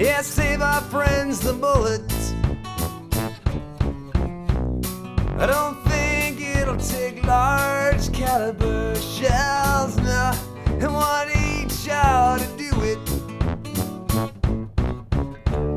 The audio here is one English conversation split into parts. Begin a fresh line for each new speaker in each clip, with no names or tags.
Yeah, save our friends the bullets. I don't think it'll take large caliber shells, no. I want each y'all to do it.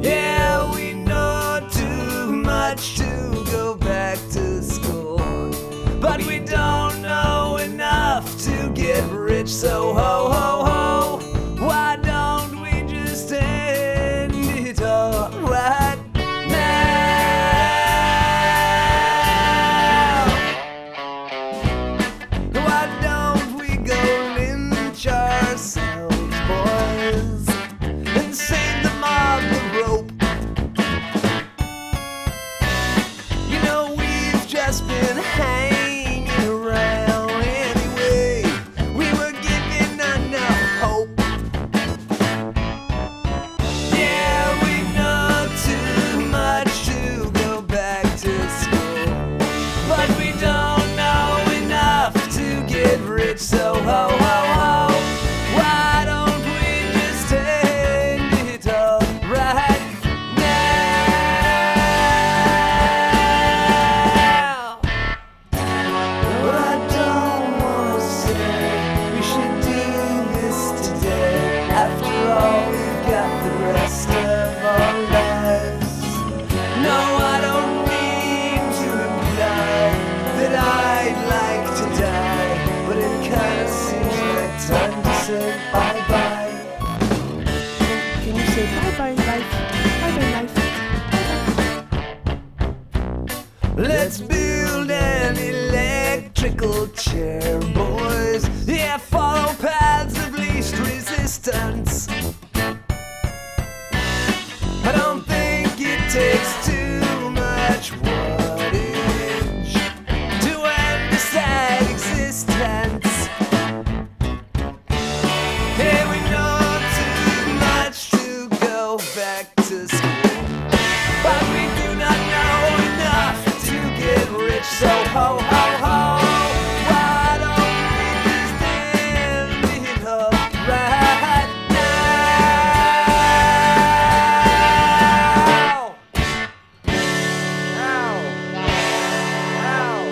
Yeah, we know too much to go back to school, but we don't know enough to get rich. So ho ho ho, why don't we just end it all right now? Why don't we go lynch ourselves, boys, and save the mob the rope? You know, we've just been hanging around anyway. We were given enough hope. Yeah, we know too much to go back to school, but we don't know enough to get rich. So ho ho ho, why don't we just end it all right now? But I don't wanna say we should do this today. After all, we've got the rest of our lives. No, I don't mean to imply that I'd like to die, but it kinda seems like time to say bye-bye.
Can you say bye-bye, life? Bye-bye, life.
Let's build an electrical chair, boys. Yeah, follow paths of least resistance. I don't think it takes too much wattage to end a sad existence. Hey, we know too much to go back to school, but we do not know enough to get rich. So ho ho ho, why don't we just end it all right now? Ow. Ow.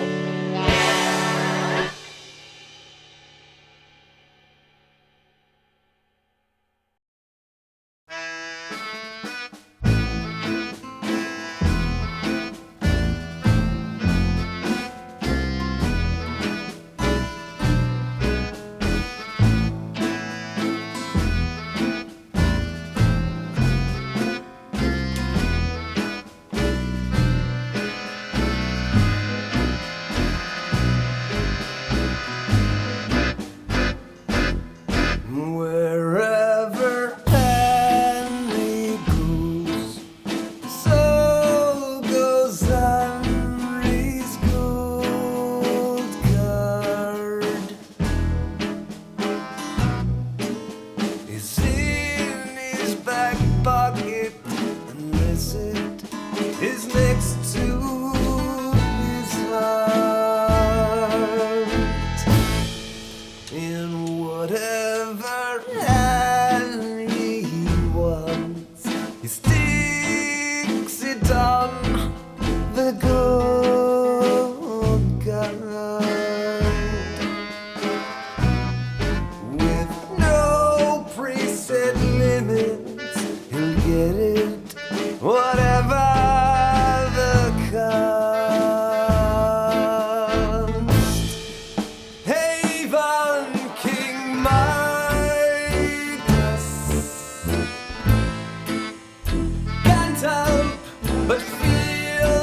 Wherever Henry goes, so goes Henry's gold card. It's in his back pocket unless it is next to his heart. In whatever Henry wants, he sticks it on the gold card. With no preset limits, he'll get it, whatever the cost. Haven King Midas can't help but feel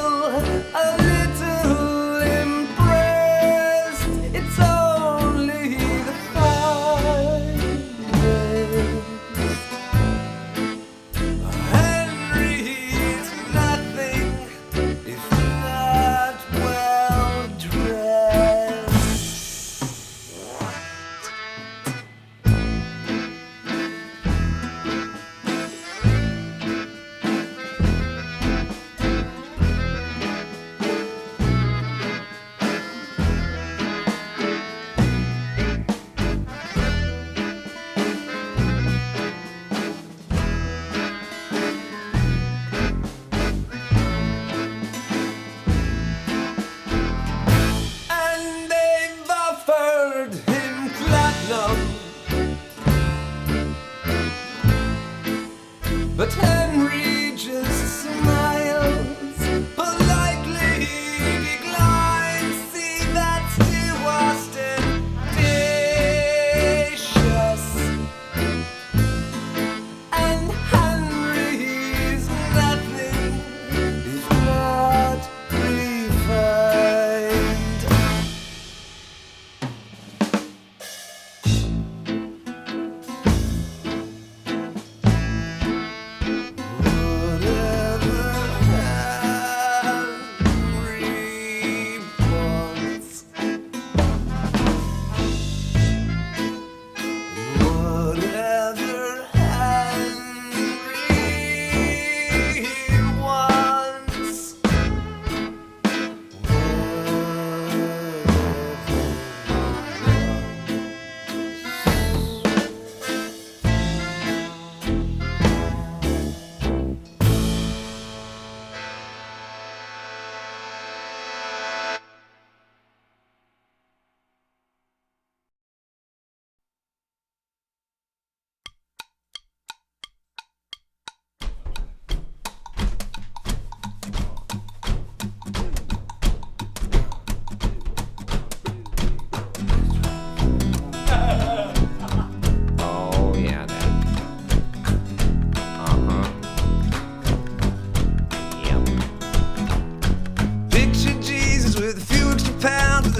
a little impressed. It's only the finest. Henry's nothing if not well dressed.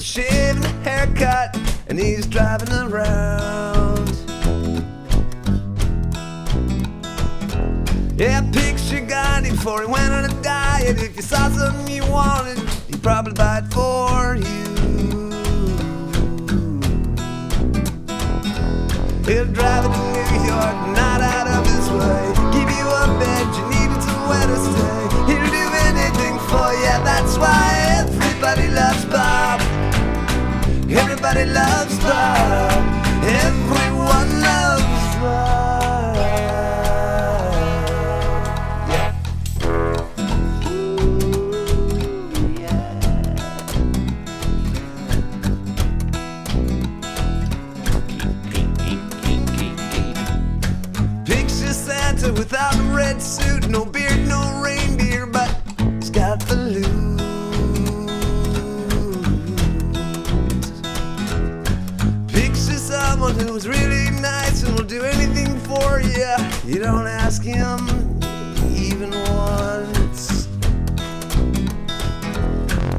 shave and a haircut, and he's driving around. Yeah, picture Gandhi before he went on a diet. If you saw something you wanted, he'd probably buy it for you. He'll drive it to New York, not out of his way. Give you a bed, you needed somewhere to stay. He'll do anything for you, that's why everybody loves Bob. Everybody loves Bob. Everyone loves Bob. Yeah. Ooh, yeah. Picture Santa without a red suit, no beard, no reindeer, but he's got the loot. Picture someone who's really nice and will do anything for you. You don't ask him even once.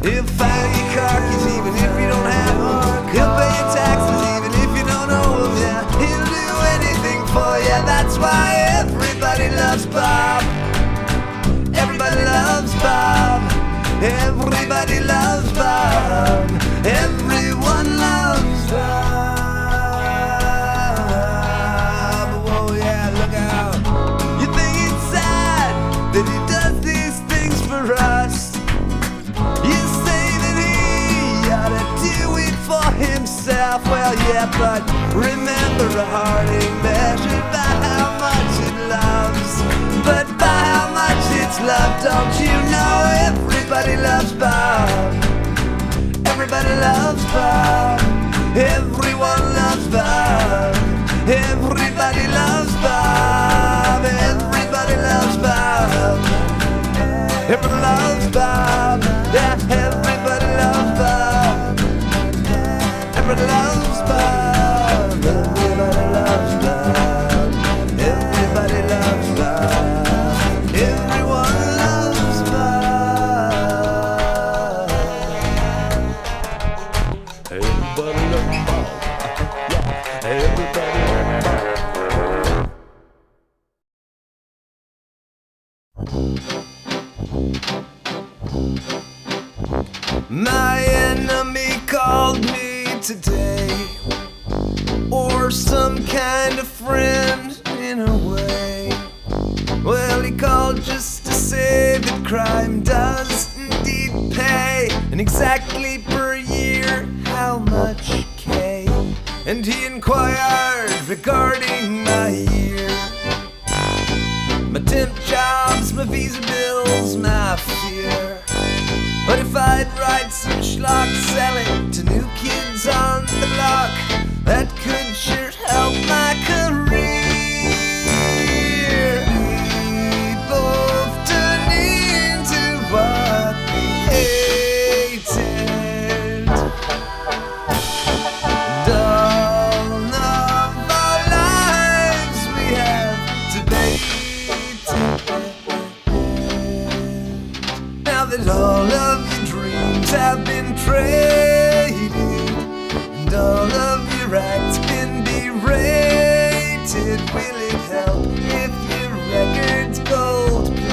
He'll file your car keys even if you don't have them. He'll pay your taxes even if you don't owe them. Yeah, he'll do anything for you. That's why everybody loves Bob. Everybody loves Bob. Everybody loves Bob. Everyone loves Bob. Oh yeah, look out. You think it's sad that he does these things for us? You say that he ought to do it for himself. Well, yeah, but remember a heart ain't measured by how much it loves, but by how much it's loved. Don't you know everybody loves Bob? Everybody loves Bob. Everyone loves Bob. Everybody loves Bob. Everybody loves Bob. Everybody loves Bob. Yeah, everybody loves Bob. Everybody loves Bob. Everybody loves Bob. Everybody loves Bob. Everyone loves Bob. Everybody loves Bob. Yeah, everybody loves Bob. My enemy called me today, or some kind of friend in a way. Well, he called just to say that crime does indeed pay, and exactly per year how much K. And he inquired regarding my year, my temp jobs, my visa bills, my fear. But if I'd write some schlock, sell it to new kids on the block, that could sure help my career. We both turned into what we hated, and all of our lives we have debated. Now that all of your dreams have been traded, and all of your acts can be rated, will it help if your record's gold plated?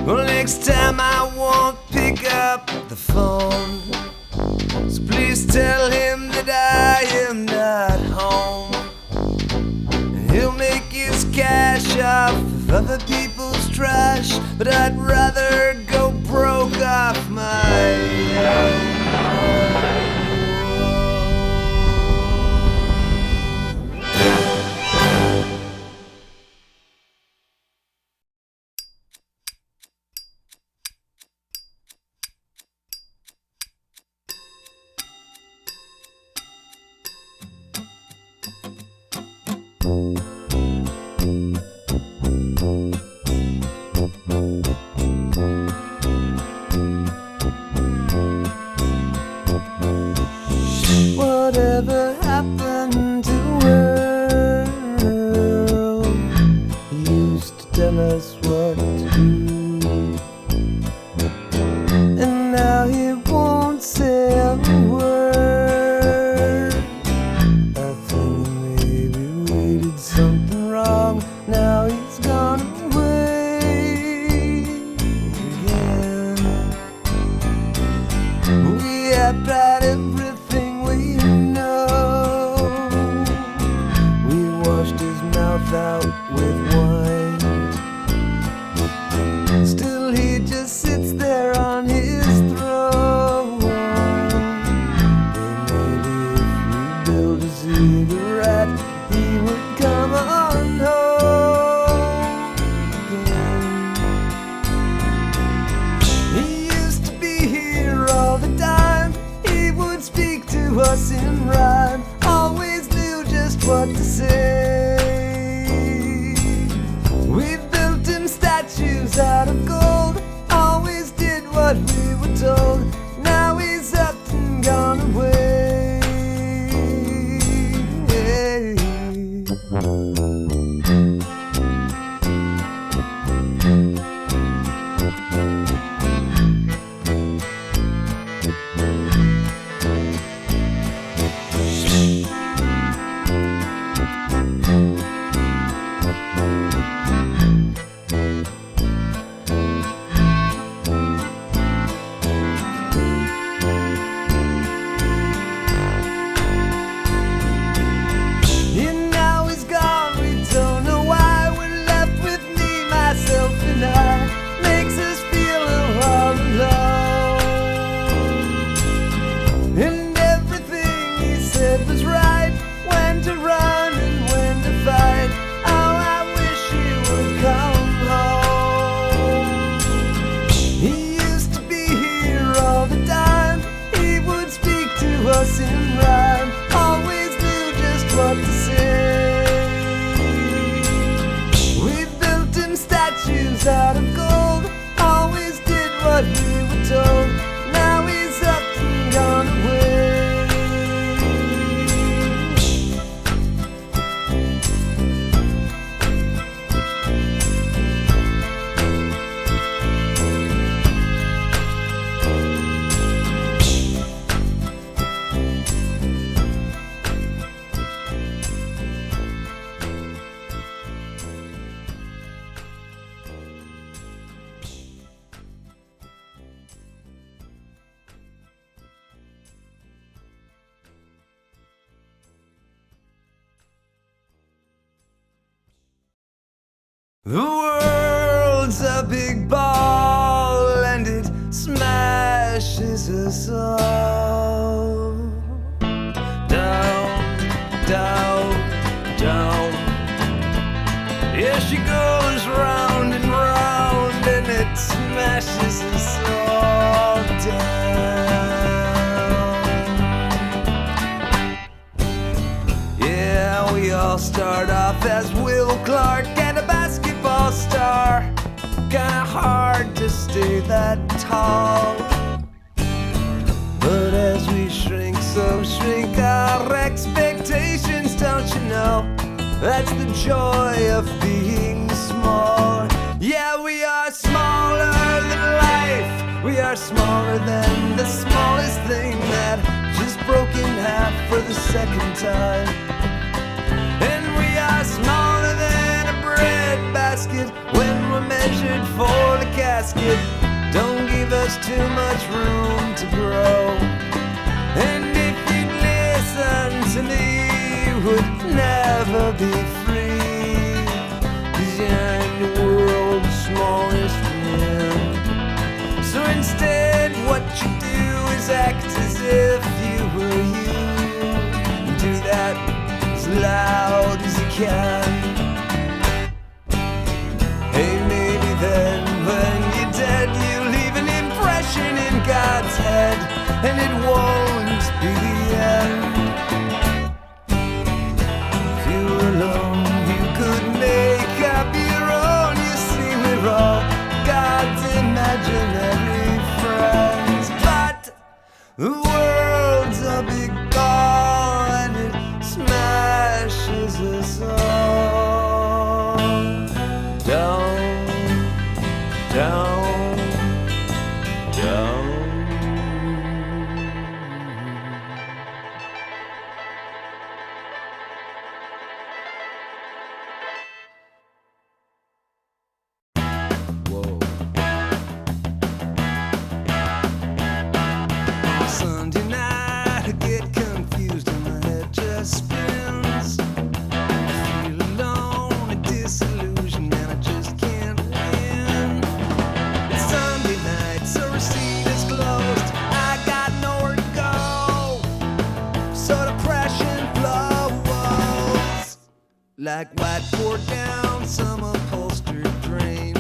Well, next time I won't pick up the phone, so please tell him that I am not home. And he'll make his cash off of other people's trash, but I'd rather go broke off my own. kept at everything we know. We washed his mouth out with wine. Still he just sits there on his throne. And maybe if we build a cigarette, he would come on home again. He used to be here all the time. He would speak to us in rhyme. Always knew just what to say. We built him statues out of gold. Always did what we were told. Now he's up and gone away. Us in rhyme, always knew just what to say. We built him statues out of gold. Always did what we were told. Now he's up and gone away. The world's a big ball and it smashes us all. Down, down, down. Yeah, she goes round and round and it smashes us all down. Yeah, we all start off as Will Clark and a basketball star. Kinda hard to stay that tall. But as we shrink, so shrink our expectations, don't you know? That's the joy of being small. Yeah, we are smaller than life. We are smaller than the smallest thing that just broke in half for the second time. And we are smaller than a bread basket when we're measured for the casket. Don't give us too much room to grow. And if you'd listen to me, you would never be free. 'Cause you're in the world's smallest man. So instead what you do is act as if you were you. Do that as loud as you can. Hey, maybe then when you're dead you leave an impression in God's head, and it won't be the end. If you were alone you could make up your own. You see, we're all God's imaginary friends. But the world's a big ball and it smashes us all down, down, down. Whoa. Sunday like white poured down some upholstered drain.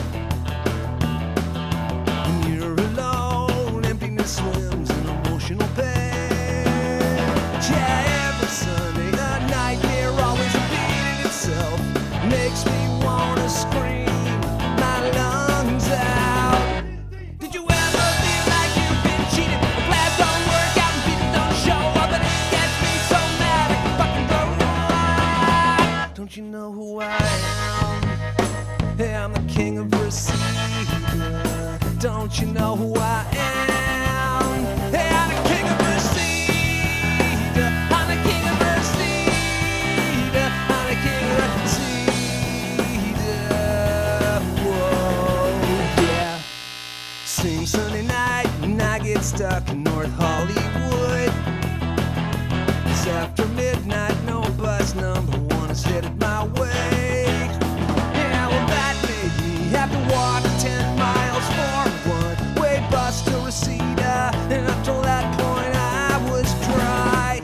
When you're alone, emptiness swims in emotional pain. Yeah, every Sunday a nightmare always repeating itself makes me wanna scream my lungs out. Did you ever feel like you've been cheated? The plans don't work out and people don't show up, and it gets me so mad I can fucking go on. Don't you know who I am? Hey, I'm the king of Reseda. Don't you know who I am? Hey, I'm the king of Reseda. I'm the king of Reseda. I'm the king of Reseda. Whoa, yeah. Same Sunday night and I get stuck in North Hollywood. It's after midnight, no bus number one is headed my way. Yeah, well that made me have to walk 10 miles for a one-way bus to Reseda. And up till that point I was dry.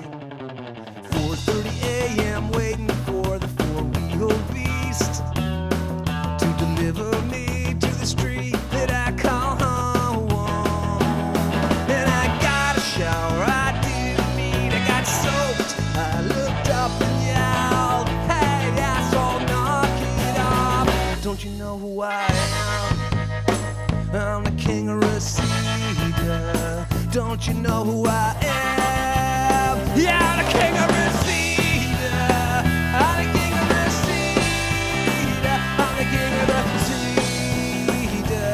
4:30 a.m. waiting for the four-wheeled beast to deliver me to the street that I call home. And I got a shower I didn't need, I got soaked, I looked up and yelled, hey asshole, knock it off. Don't you know who I am? I'm the king of Reseda. Don't you know who I am? Yeah, I'm the king of Reseda. I'm the king of Reseda. I'm the king of Reseda.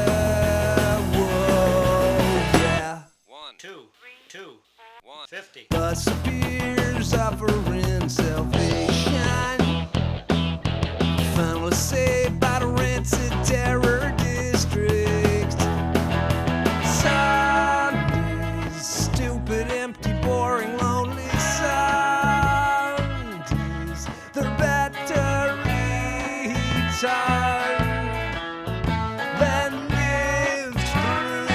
Whoa, yeah.
1, 2, 2, 1, 50.
Bus appears offering salvation. Finally saved by the rancid terror district. Sundays, stupid, empty, boring, lonely Sundays. They're battery charged. Then lived through.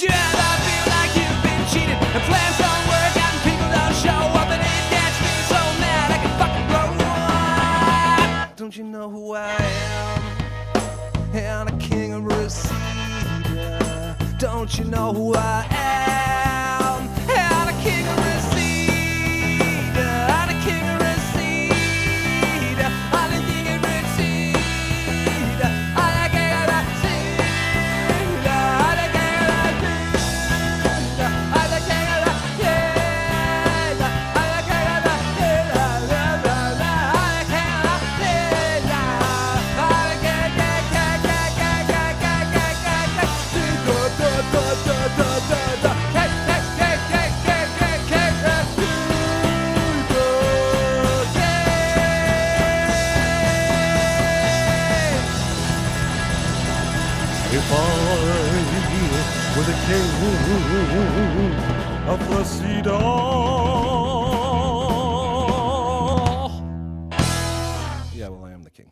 Yeah, I feel like you've been cheated. The plans don't work out and people don't show up, and it gets me so mad I can fucking blow up. Don't you know who I am? Hey, I'm the king of Reseda. Don't you know who I am? Hey, I'm the king of Reseda. I'm the king of Reseda. I'm the king of Reseda. I'm the king of Reseda. I'm the king of Reseda. I'm the king of Reseda. I'm the king of Reseda. I'm the king of Reseda.
If I were the king of Reseda, yeah, well, I am the king.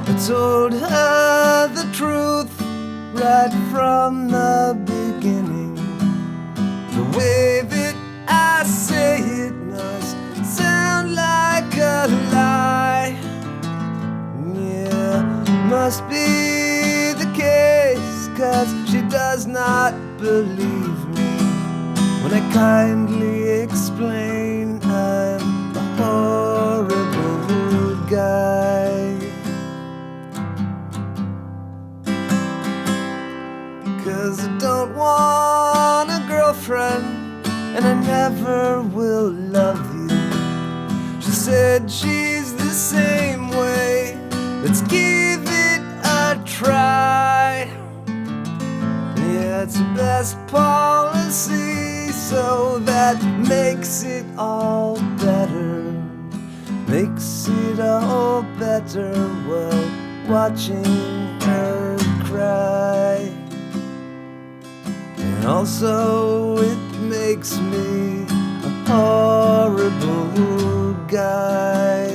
I told her the truth right from the beginning. The way that I say it must sound like a lie. Yeah, must be the case, 'cause she does not believe me when I kindly explain I'm a horrible guy. 'Cause I don't want a girlfriend, and I never will love you. She said she's the same way, let's give it a try. Yeah, it's the best policy, so that makes it all better. Makes it all better while watching her cry. And also it makes me a horrible guy.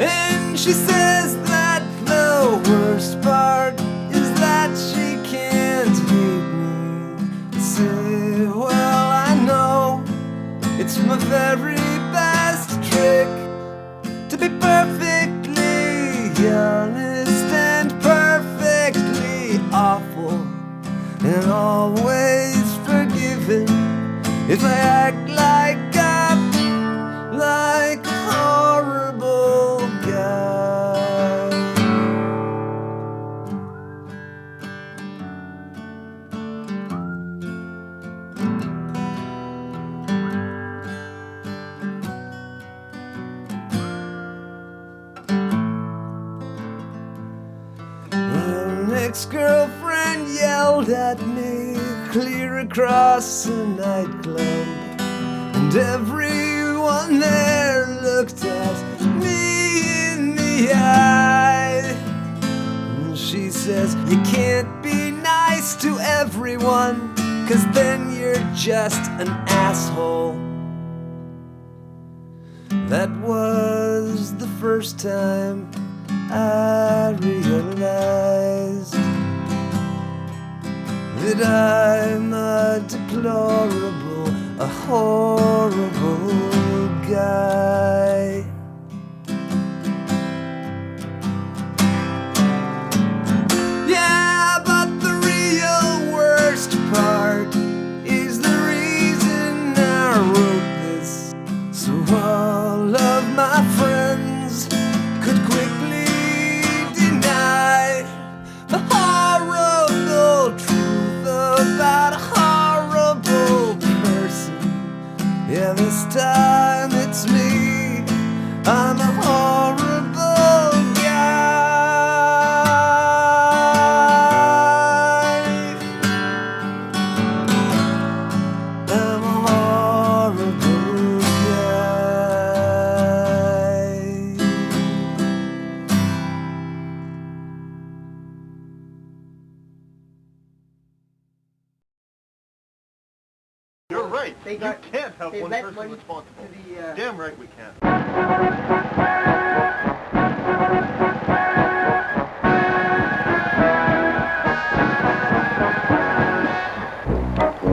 And she says that the worst part is that she can't hate me. I say, well, I know it's my very best trick to be perfectly honest and perfectly awful, and always forgiven if I act like a horrible guy. An ex-girlfriend yelled at me clear across a nightclub, and everyone there looked at me in the eye. And she says, you can't be nice to everyone, 'cause then you're just an asshole. That was the first time I realized that I'm a deplorable, a horrible guy. Yeah, but the real worst part is the reason I wrote this, so all of my friends could quickly deny the horrible truth about a horrible person. Yeah, this time it's me. I'm a horrible guy. I'm a horrible guy.
You're right.
They
You
got-
can't have
they
one
lent
person
money
responsible.
to the,
Damn right we can't.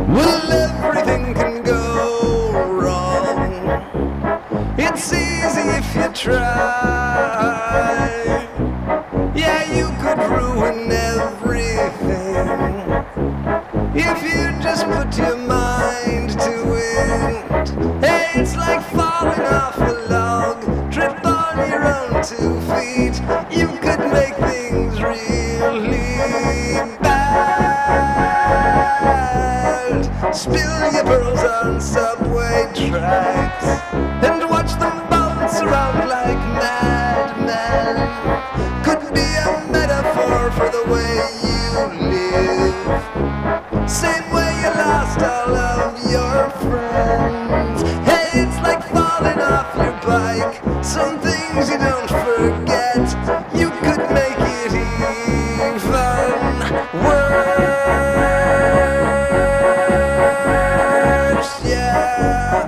Well, everything can go wrong. It's easy if you try. Yeah, you could ruin everything if you just put your mind to it. Hey, it's like falling off a log, trip on your own 2 feet. You could make things really bad. Spill your pearls on subway tracks and watch them bounce around like madmen. Could be a metaphor for the way you live. Same way you lost all of your friends. Hey, it's like falling off your bike. Some things you don't forget. You could make it even worse. Yeah.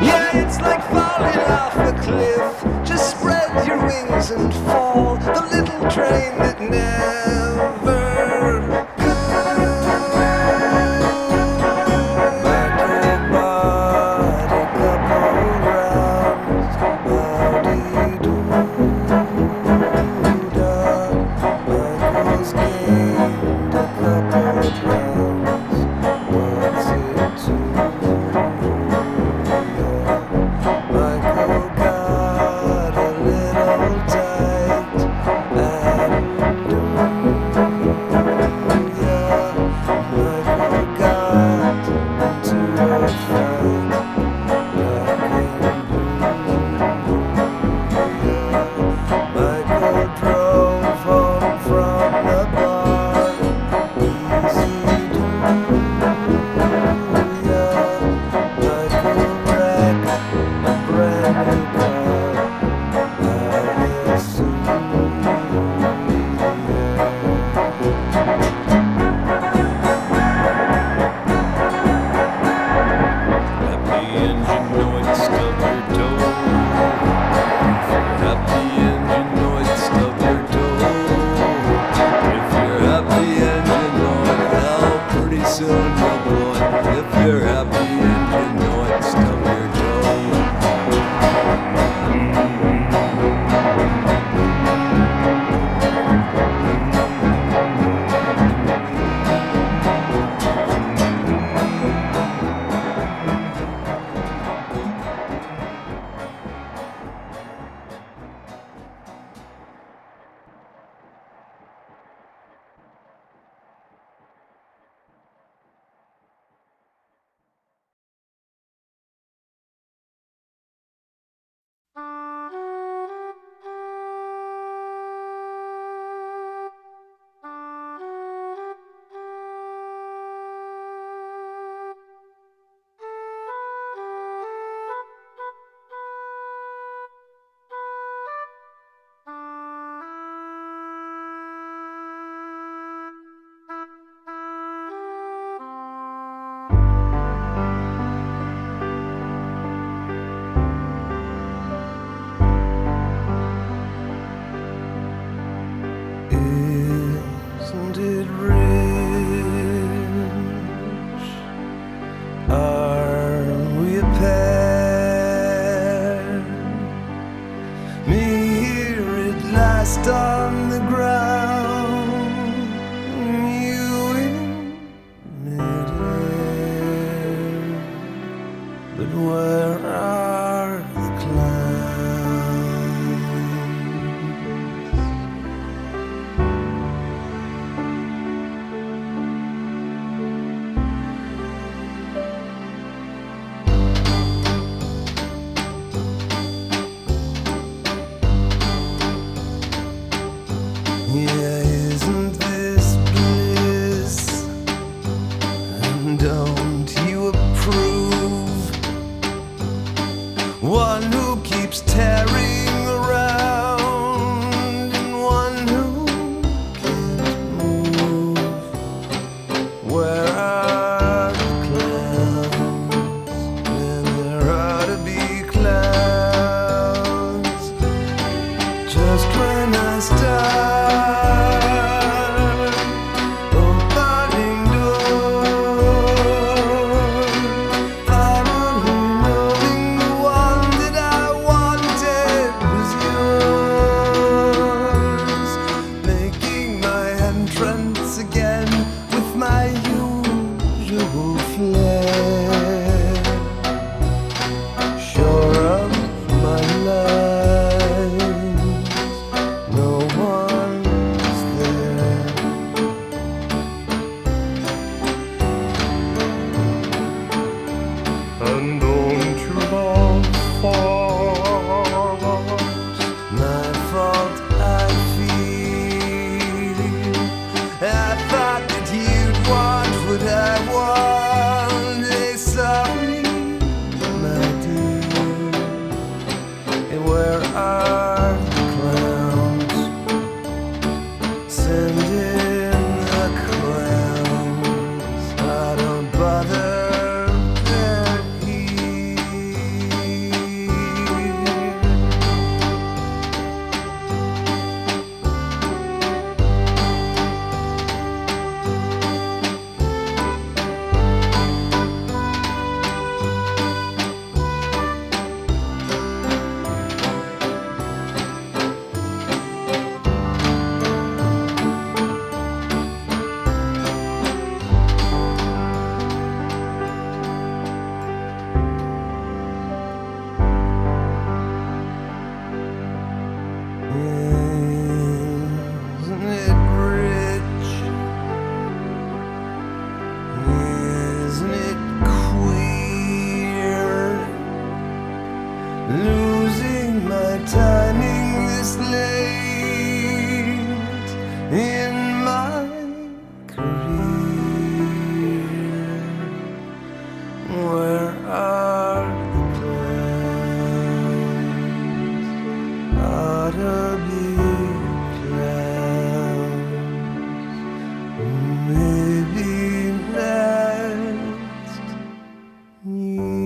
Yeah, it's like falling off a cliff. Just spread your wings and fall. The little train that never could. Michael bought a couple rounds. Howdy-doo-da. Michael's gained a couple rounds. What's it to? Michael got a little tight. last on the ground. You admitted, but where are the clowns? Yeah, isn't this bliss? And don't you approve? One who keeps tearing around and one who can't move. Where are the clowns? When there ought to be clowns. Just when I start opening doors, finally knowing the one that I wanted was yours, making my entrance again with my usual flair, sure of my lines, no one's there.
And don't you love fast?
My fault, I feel. I thought that you'd want what I want. Sorry, my dear. Where are the clowns? Send in the clowns. I don't bother. They're here. Isn't it rich? Isn't it queer? Losing my timing this late in my career. Where are the clowns? Ought to be clowns. Maybe next year.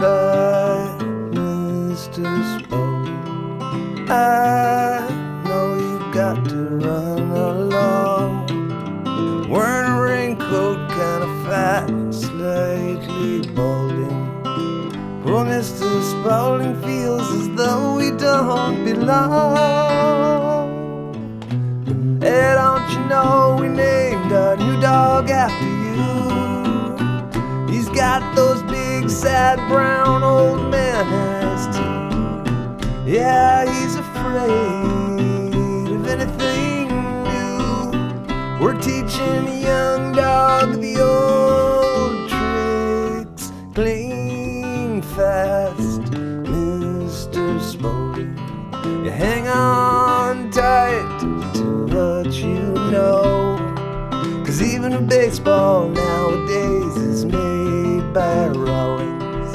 Goodbye, Mr. Spoke. I know you've got to run along. Wearing a raincoat, kind of fat, slightly balding. Poor Mr. Spalding feels as though we don't belong. Hey, don't you know we named our new dog after you? He's got those big, sad, brown old man eyes too. Yeah, he's afraid of anything new. We're teaching a young dog the old tricks. Clean fast, Mr. Spalding. You hang on tight to what you know, 'cause even a baseball nowadays is made by Rawlings.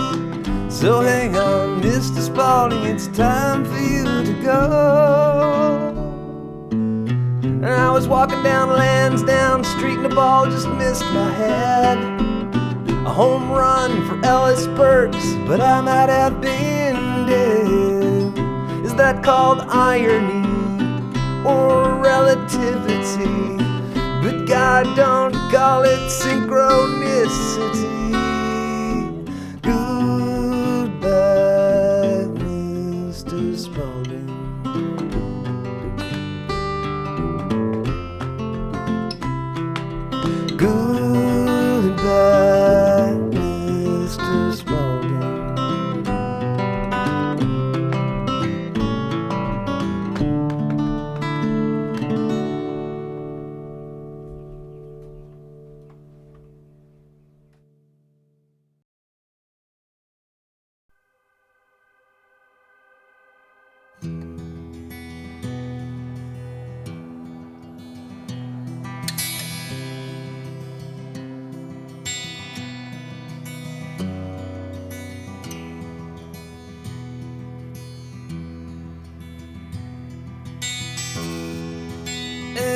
So hang on, Mr. Spalding, it's time for you to go. And I was walking down Lansdowne Street and the ball just missed my head. A home run for Ellis Burks, but I might have been dead. Is that called irony or relativity? But God, don't call it synchronicity. Goodbye, Mr. Spalding. Goodbye, Mr. Spalding.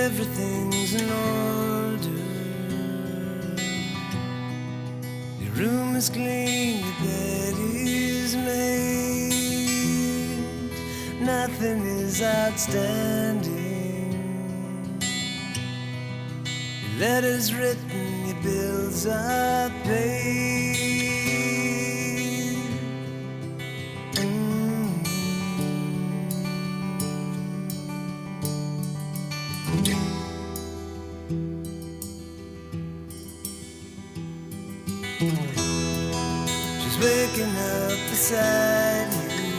Everything's in order. Your room is clean, your bed is made. Nothing is outstanding. Your letters written, your bills are paid. She's waking up beside you,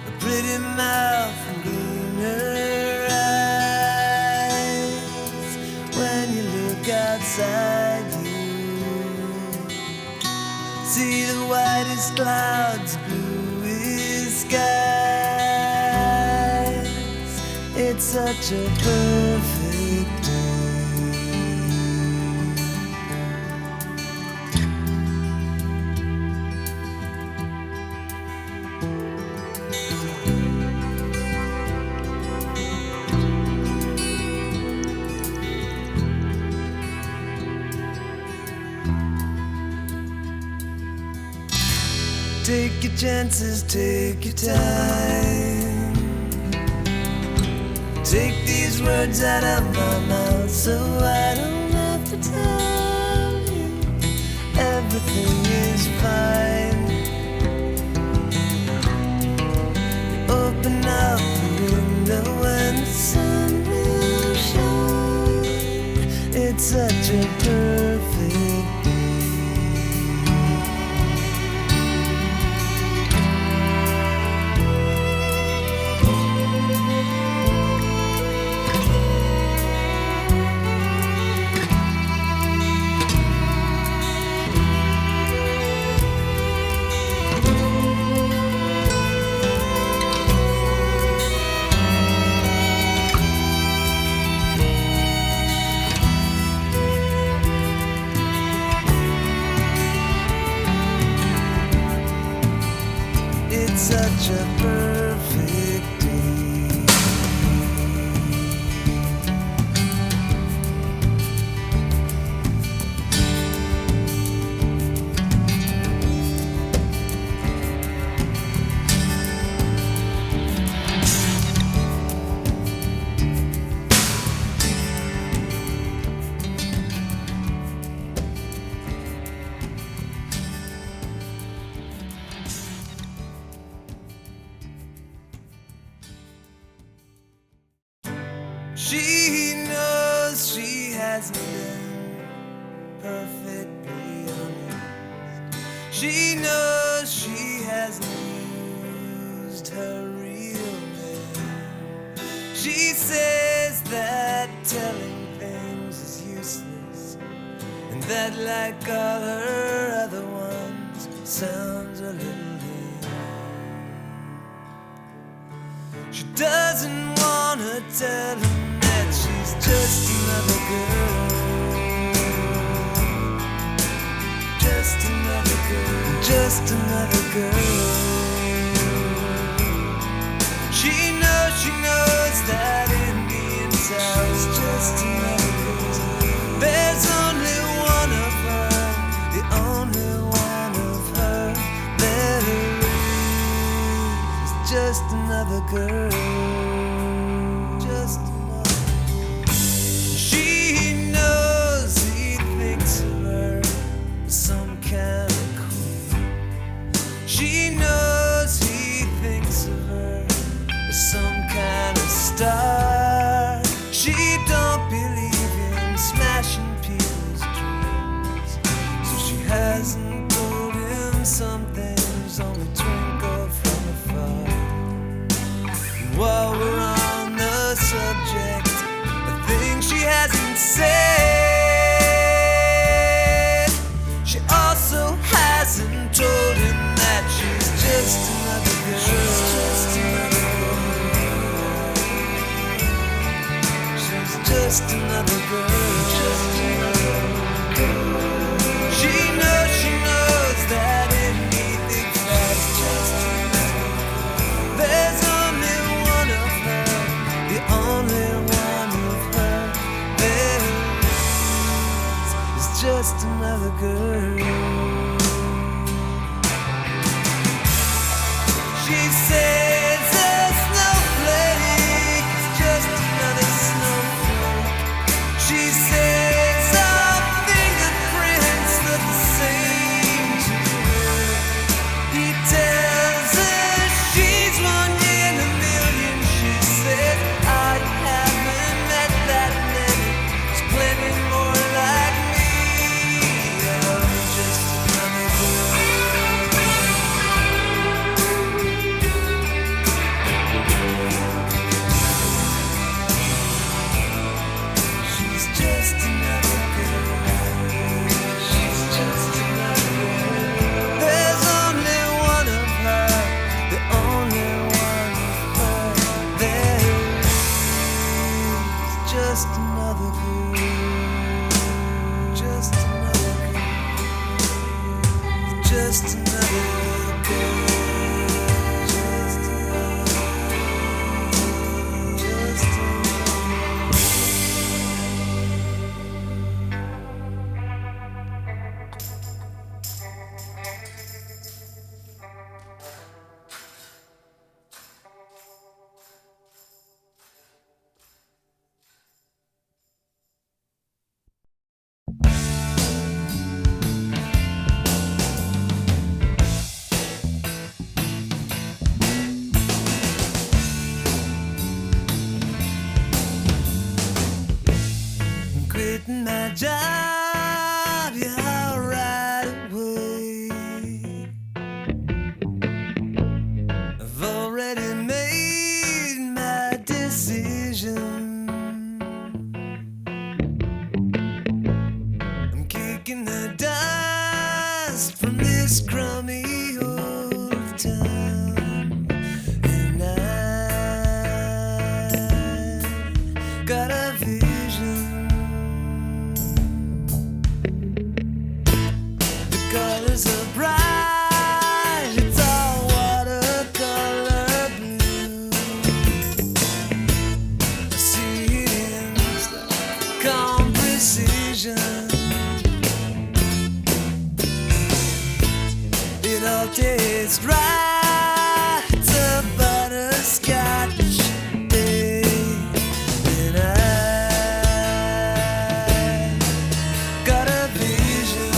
a pretty mouth and greener eyes. When you look outside you, see the whitest clouds, bluest skies. It's such a perfect day. Take your chances, take your time. Take these words out of my mouth so I don't have to tell you everything is fine. Open up the window and the sun will shine. It's such a perfect day. It's such a perfect day. She knows she hasn't been perfectly honest. She knows she hasn't used her real name. She says that telling things is useless, and that like all her other ones sounds a little lame. She doesn't wanna tell him that she's just another girl. Just another girl. Just another girl. She knows that in the inside she's just another girl. There's only one of her, the only one of her that is just another girl. Just another. She knows he thinks of her as some kind of queen. She knows he thinks of her as some kind of star. She don't believe in smashing people's dreams, so she hasn't told him some things only twinkle from afar. And while we're on the subject of things she hasn't said, she also hasn't told him that she's just another girl. She's just another girl. She's just another girl. Just another girl. She knows that anything fast just another girl. There's only one of her, the only one of her there is just another girl. She says a snowflake is just another snowflake. She says our fingerprints look the same to her. He tells her she's one in a million. She says I haven't met that many. There's plenty more like me. I'm just another girl. She's just another girl. She's just another girl. There's only one of her, the only one of her. There's just another girl. Just another girl. Just another girl. Just another. Just another. I'm quitting my job, yeah, right away. I've already made my decision. I'm kicking the dust from this crummy old town, and I got a vision. The colors are bright, it's all watercolor blue. I see it in calm precision. It all tastes right, it's a butterscotch day, and I got a vision.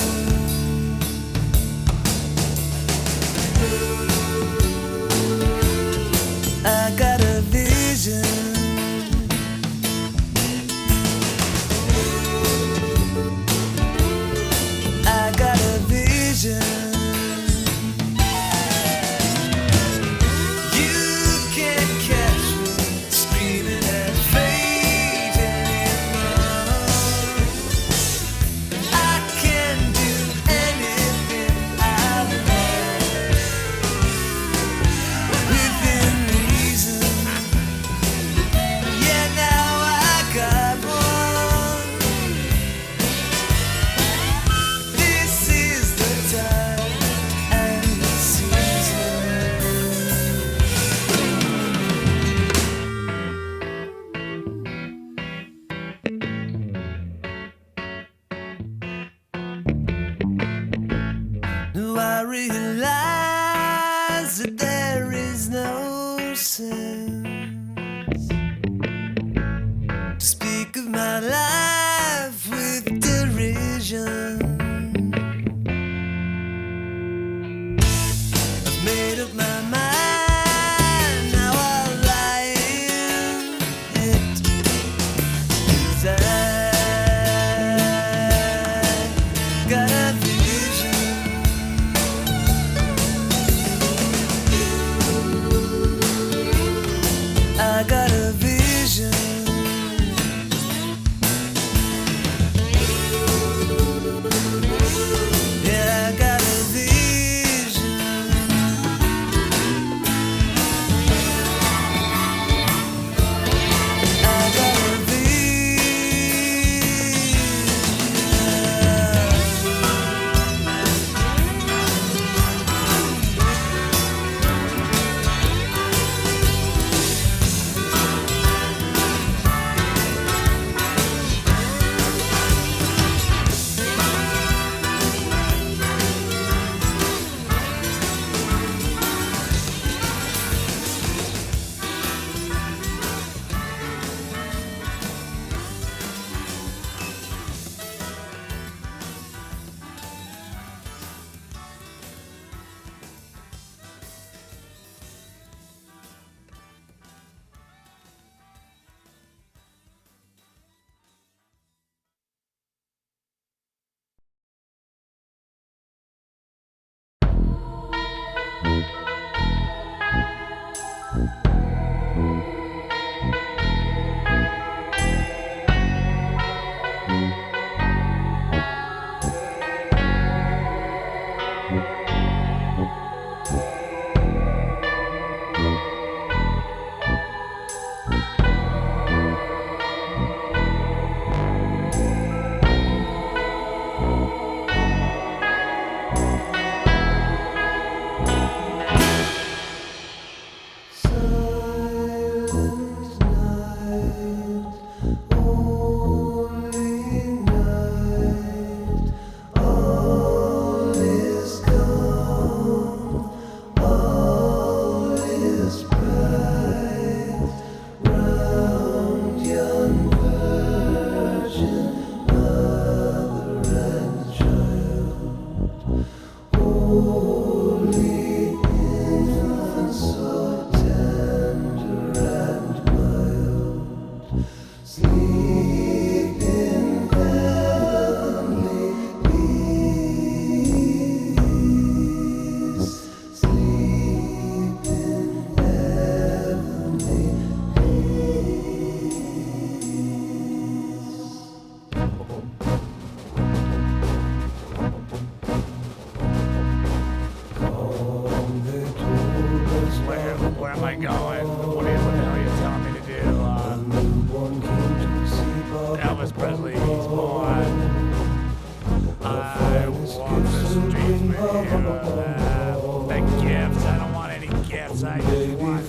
I got a vision. realize that there is no sense to speak of my life with derision. I've made up my mind, now I'll lie in it, 'cause I got a vision. I got a vision. Yeah, I got a vision. I got a vision.
Where am I going? What the hell are you telling me to do? Elvis Presley, he's born. I walk the streets with you. The gifts, I don't want any gifts. I just want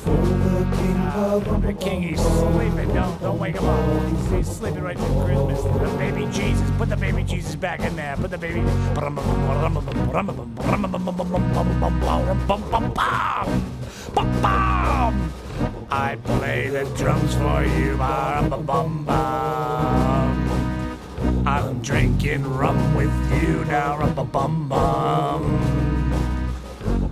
the king. He's sleeping. Don't wake him up. He's sleeping right through Christmas. The baby Jesus. Put the baby Jesus back in there. Put the baby. I play the drums for you. I'm drinking rum with you now.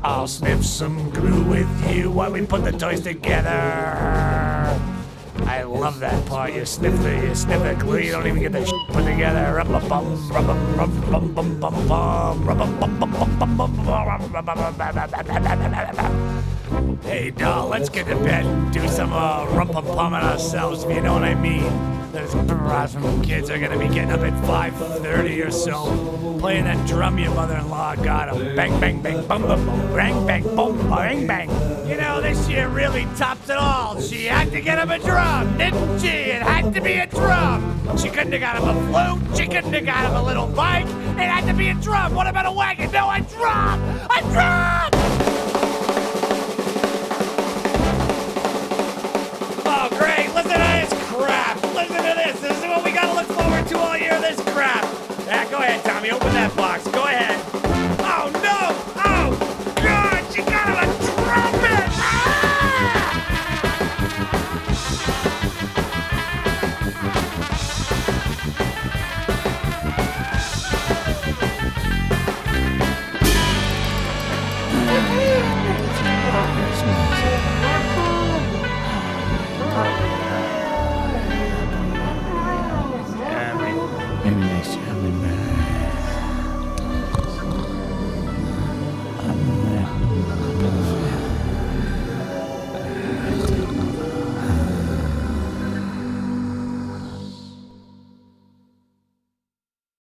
I'll sniff some glue with you while we put the toys together. I love that part. You sniff the glue. You don't even get the shit put together. Hey doll, let's get to bed and do some rum-pum-pumming ourselves, if you know what I mean. Those some kids are gonna be getting up at 5:30 or so, playing that drum your mother-in-law got 'em. Bang, bang, bang, bum, bum, bum, bang, bang, boom, bang, bang. You know, this year really tops it all. She had to get him a drum, didn't she? It had to be a drum. She couldn't have got him a flute. She couldn't have got him a little bike. It had to be a drum. What about a wagon? No, a drum! A drum!